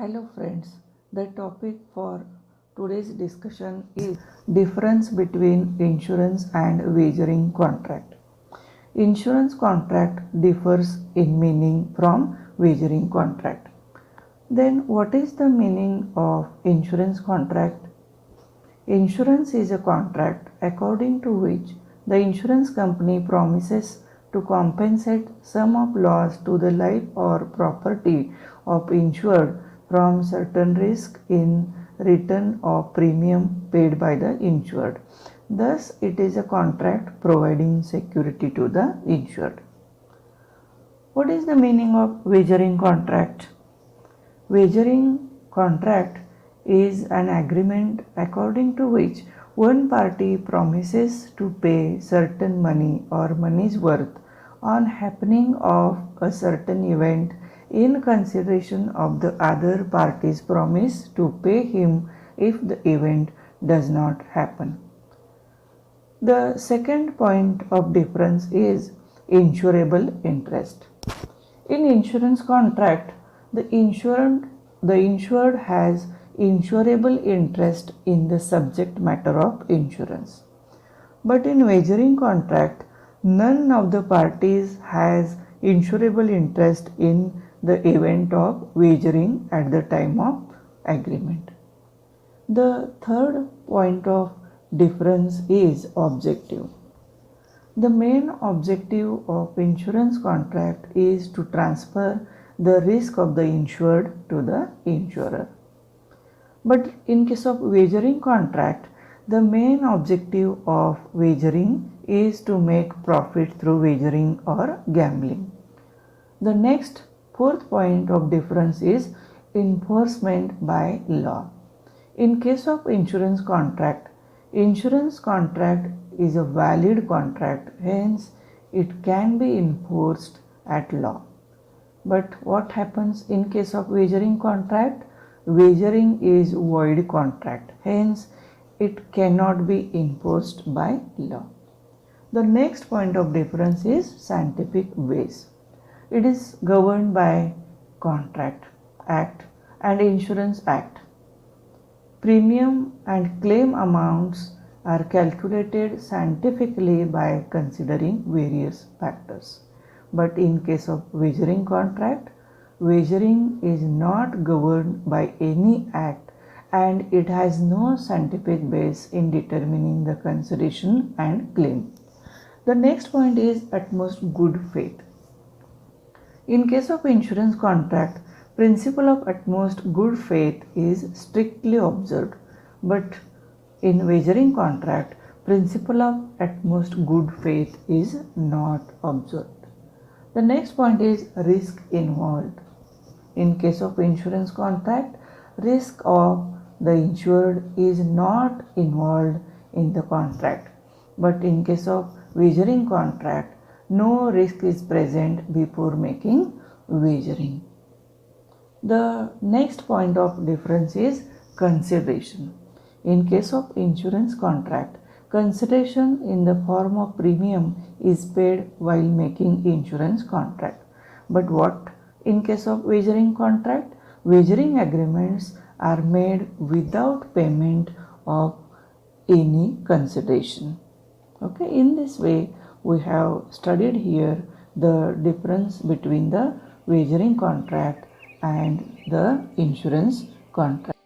Hello friends, the topic for today's discussion is difference between insurance and wagering contract. Insurance contract differs in meaning from wagering contract. Then what is the meaning of insurance contract? Insurance is a contract according to which the insurance company promises to compensate sum of loss to the life or property of insured from certain risk in return of premium paid by the insured. Thus, it is a contract providing security to the insured. What is the meaning of wagering contract? Wagering contract is an agreement according to which one party promises to pay certain money or money's worth on happening of a certain event in consideration of the other party's promise to pay him if the event does not happen. The second point of difference is insurable interest. In insurance contract, the insured has insurable interest in the subject matter of insurance. But in wagering contract, none of the parties has insurable interest in the event of wagering at the time of agreement. The third point of difference is objective. The main objective of insurance contract is to transfer the risk of the insured to the insurer. But in case of wagering contract, the main objective of wagering is to make profit through wagering or gambling. The next fourth point of difference is enforcement by law. In case of insurance contract is a valid contract, hence it can be enforced at law. But what happens in case of wagering contract? Wagering is void contract, hence it cannot be enforced by law. The next point of difference is scientific base. It is governed by Contract Act and Insurance Act. Premium and claim amounts are calculated scientifically by considering various factors. But in case of wagering contract, wagering is not governed by any act and it has no scientific base in determining the consideration and claim. The next point is utmost good faith. In case of insurance contract, principle of utmost good faith is strictly observed, but in wagering contract, principle of utmost good faith is not observed. The next point is risk involved. In case of insurance contract, risk of the insured is not involved in the contract. But in case of wagering contract, no risk is present before making wagering. The next point of difference is consideration. In case of insurance contract, consideration in the form of premium is paid while making insurance contract. But what in case of wagering contract? Wagering agreements are made without payment of any consideration. Okay, in this way we have studied here the difference between the wagering contract and the insurance contract.